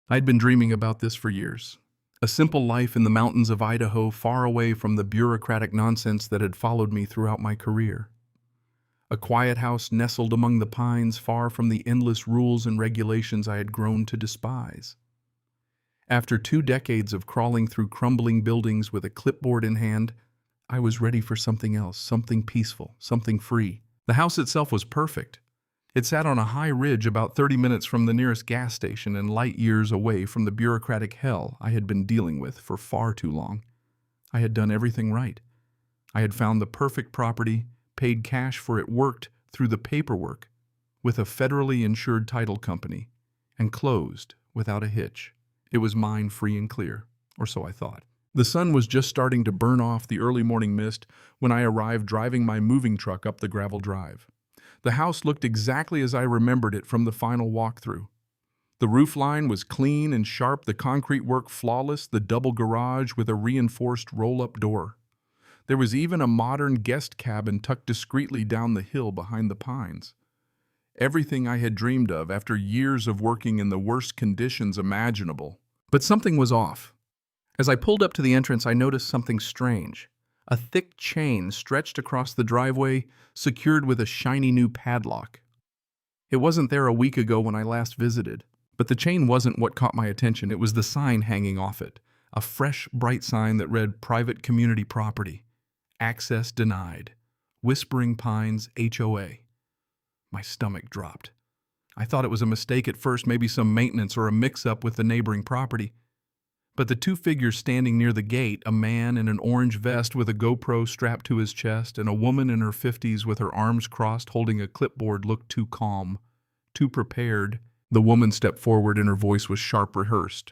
I'd been dreaming about this for years. A simple life in the mountains of Idaho, far away from the bureaucratic nonsense that had followed me throughout my career. A quiet house nestled among the pines, far from the endless rules and regulations I had grown to despise. After 2 decades of crawling through crumbling buildings with a clipboard in hand, I was ready for something else, something peaceful, something free. The house itself was perfect. It sat on a high ridge about 30 minutes from the nearest gas station and light years away from the bureaucratic hell I had been dealing with for far too long. I had done everything right. I had found the perfect property, paid cash for it, worked through the paperwork with a federally insured title company, and closed without a hitch. It was mine free and clear, or so I thought. The sun was just starting to burn off the early morning mist when I arrived driving my moving truck up the gravel drive. The house looked exactly as I remembered it from the final walkthrough. The roof line was clean and sharp, the concrete work flawless, the double garage with a reinforced roll-up door. There was even a modern guest cabin tucked discreetly down the hill behind the pines. Everything I had dreamed of after years of working in the worst conditions imaginable. But something was off. As I pulled up to the entrance, I noticed something strange. A thick chain stretched across the driveway, secured with a shiny new padlock. It wasn't there a week ago when I last visited, but the chain wasn't what caught my attention. It was the sign hanging off it, a fresh, bright sign that read "Private Community Property. Access denied. Whispering Pines HOA." My stomach dropped. I thought it was a mistake at first, maybe some maintenance or a mix-up with the neighboring property. But the two figures standing near the gate, a man in an orange vest with a GoPro strapped to his chest and a woman in her 50s with her arms crossed holding a clipboard, looked too calm, too prepared. The woman stepped forward and her voice was sharp, rehearsed.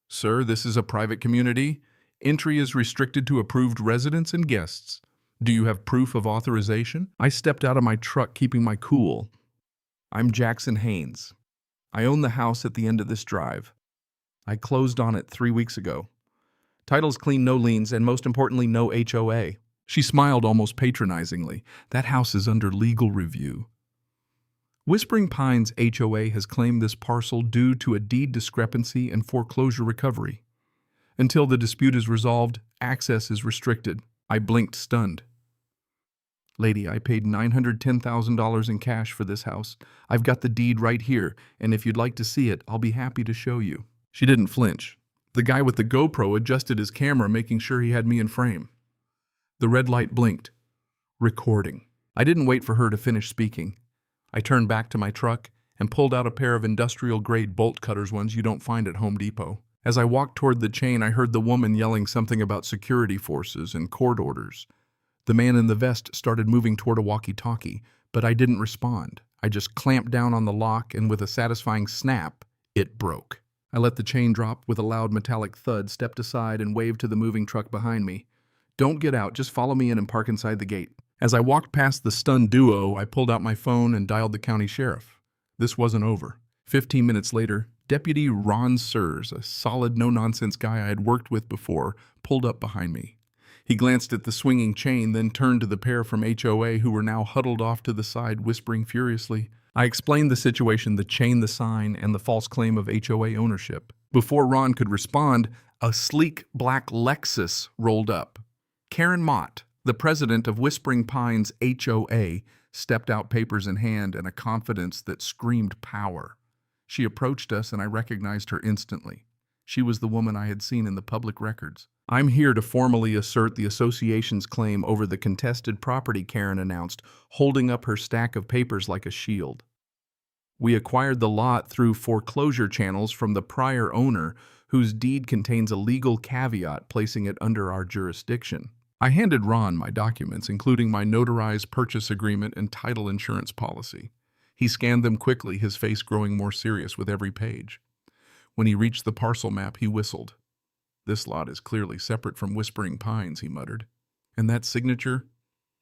"Sir, this is a private community. Entry is restricted to approved residents and guests. Do you have proof of authorization?" I stepped out of my truck, keeping my cool. "I'm Jackson Haynes. I own the house at the end of this drive. I closed on it 3 weeks ago. Title's clean, no liens, and most importantly, no HOA." She smiled almost patronizingly. "That house is under legal review. Whispering Pines HOA has claimed this parcel due to a deed discrepancy and foreclosure recovery. Until the dispute is resolved, access is restricted." I blinked, stunned. "Lady, I paid $910,000 in cash for this house. I've got the deed right here, and if you'd like to see it, I'll be happy to show you." She didn't flinch. The guy with the GoPro adjusted his camera, making sure he had me in frame. The red light blinked. Recording. I didn't wait for her to finish speaking. I turned back to my truck and pulled out a pair of industrial-grade bolt cutters, ones you don't find at Home Depot. As I walked toward the chain, I heard the woman yelling something about security forces and court orders. The man in the vest started moving toward a walkie-talkie, but I didn't respond. I just clamped down on the lock, and with a satisfying snap, it broke. I let the chain drop with a loud metallic thud, stepped aside, and waved to the moving truck behind me. "Don't get out, just follow me in and park inside the gate." As I walked past the stunned duo, I pulled out my phone and dialed the county sheriff. This wasn't over. 15 minutes later, Deputy Ron Sears, a solid, no-nonsense guy I had worked with before, pulled up behind me. He glanced at the swinging chain, then turned to the pair from HOA who were now huddled off to the side, whispering furiously. I explained the situation, the chain, the sign, and the false claim of HOA ownership. Before Ron could respond, a sleek black Lexus rolled up. Karen Mott, the president of Whispering Pines HOA, stepped out, papers in hand, and a confidence that screamed power. She approached us, and I recognized her instantly. She was the woman I had seen in the public records. "I'm here to formally assert the association's claim over the contested property," Karen announced, holding up her stack of papers like a shield. "We acquired the lot through foreclosure channels from the prior owner, whose deed contains a legal caveat placing it under our jurisdiction." I handed Ron my documents, including my notarized purchase agreement and title insurance policy. He scanned them quickly, his face growing more serious with every page. When he reached the parcel map, he whistled. "This lot is clearly separate from Whispering Pines," he muttered. "And that signature?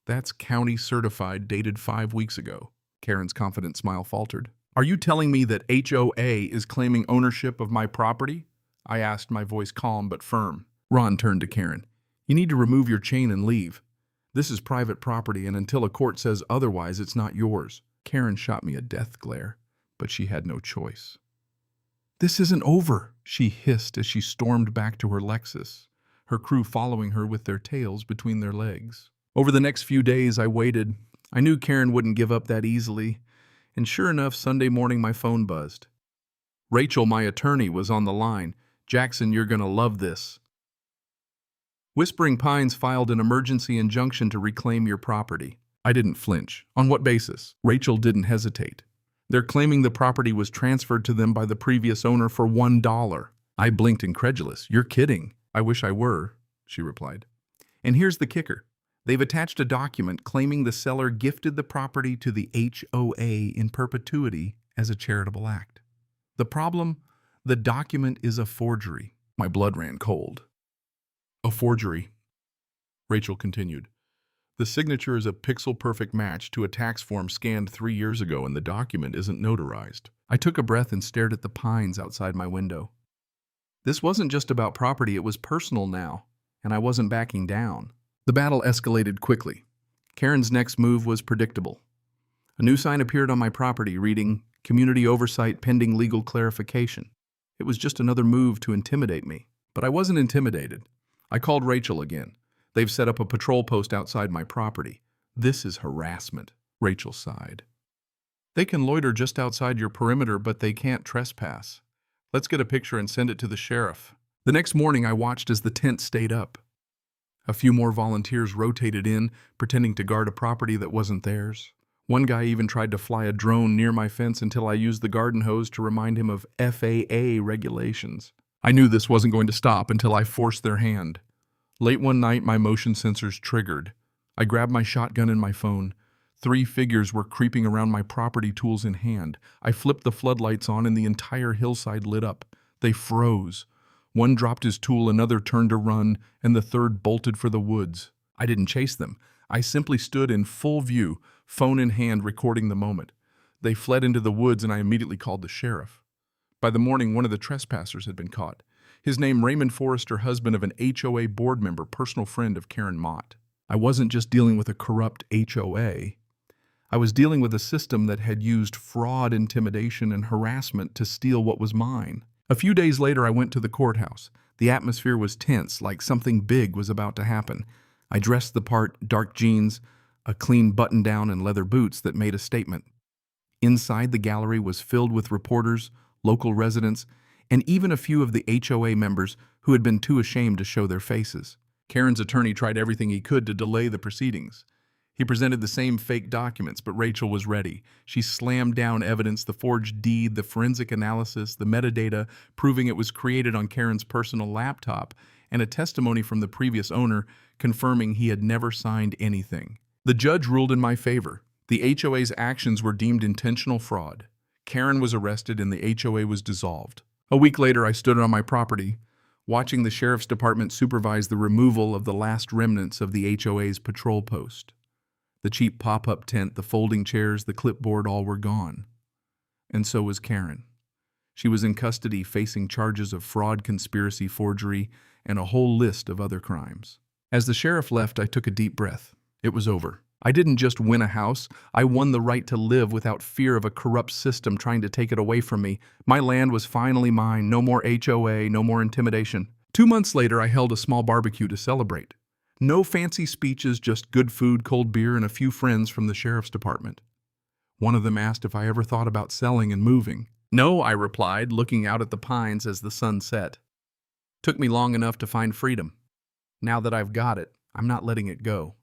That's county certified, dated 5 weeks ago." Karen's confident smile faltered. "Are you telling me that HOA is claiming ownership of my property?" I asked, my voice calm but firm. Ron turned to Karen. "You need to remove your chain and leave. This is private property, and until a court says otherwise, it's not yours." Karen shot me a death glare, but she had no choice. "This isn't over," she hissed as she stormed back to her Lexus, her crew following her with their tails between their legs. Over the next few days, I waited. I knew Karen wouldn't give up that easily, and sure enough, Sunday morning my phone buzzed. Rachel, my attorney, was on the line. "Jackson, you're gonna love this. Whispering Pines filed an emergency injunction to reclaim your property." I didn't flinch. "On what basis?" Rachel didn't hesitate. "They're claiming the property was transferred to them by the previous owner for $1. I blinked incredulous. "You're kidding." "I wish I were," she replied. "And here's the kicker. They've attached a document claiming the seller gifted the property to the HOA in perpetuity as a charitable act. The problem? The document is a forgery." My blood ran cold. "A forgery," Rachel continued. "The signature is a pixel-perfect match to a tax form scanned 3 years ago, and the document isn't notarized." I took a breath and stared at the pines outside my window. This wasn't just about property, it was personal now, and I wasn't backing down. The battle escalated quickly. Karen's next move was predictable. A new sign appeared on my property reading, "Community Oversight Pending Legal Clarification." It was just another move to intimidate me. But I wasn't intimidated. I called Rachel again. "They've set up a patrol post outside my property. This is harassment," Rachel sighed. "They can loiter just outside your perimeter, but they can't trespass. Let's get a picture and send it to the sheriff." The next morning, I watched as the tent stayed up. A few more volunteers rotated in, pretending to guard a property that wasn't theirs. One guy even tried to fly a drone near my fence until I used the garden hose to remind him of FAA regulations. I knew this wasn't going to stop until I forced their hand. Late one night, my motion sensors triggered. I grabbed my shotgun and my phone. 3 figures were creeping around my property, tools in hand. I flipped the floodlights on and the entire hillside lit up. They froze. One dropped his tool, another turned to run, and the third bolted for the woods. I didn't chase them. I simply stood in full view, phone in hand, recording the moment. They fled into the woods and I immediately called the sheriff. By the morning, one of the trespassers had been caught. His name, Raymond Forrester, husband of an HOA board member, personal friend of Karen Mott. I wasn't just dealing with a corrupt HOA. I was dealing with a system that had used fraud, intimidation, and harassment to steal what was mine. A few days later, I went to the courthouse. The atmosphere was tense, like something big was about to happen. I dressed the part, dark jeans, a clean button-down, and leather boots that made a statement. Inside, the gallery was filled with reporters, local residents, and even a few of the HOA members who had been too ashamed to show their faces. Karen's attorney tried everything he could to delay the proceedings. He presented the same fake documents, but Rachel was ready. She slammed down evidence, the forged deed, the forensic analysis, the metadata, proving it was created on Karen's personal laptop, and a testimony from the previous owner confirming he had never signed anything. The judge ruled in my favor. The HOA's actions were deemed intentional fraud. Karen was arrested and the HOA was dissolved. A week later, I stood on my property, watching the sheriff's department supervise the removal of the last remnants of the HOA's patrol post. The cheap pop-up tent, the folding chairs, the clipboard, all were gone. And so was Karen. She was in custody facing charges of fraud, conspiracy, forgery, and a whole list of other crimes. As the sheriff left, I took a deep breath. It was over. I didn't just win a house, I won the right to live without fear of a corrupt system trying to take it away from me. My land was finally mine, no more HOA, no more intimidation. 2 months later, I held a small barbecue to celebrate. No fancy speeches, just good food, cold beer, and a few friends from the sheriff's department. One of them asked if I ever thought about selling and moving. "No," I replied, looking out at the pines as the sun set. "Took me long enough to find freedom. Now that I've got it, I'm not letting it go."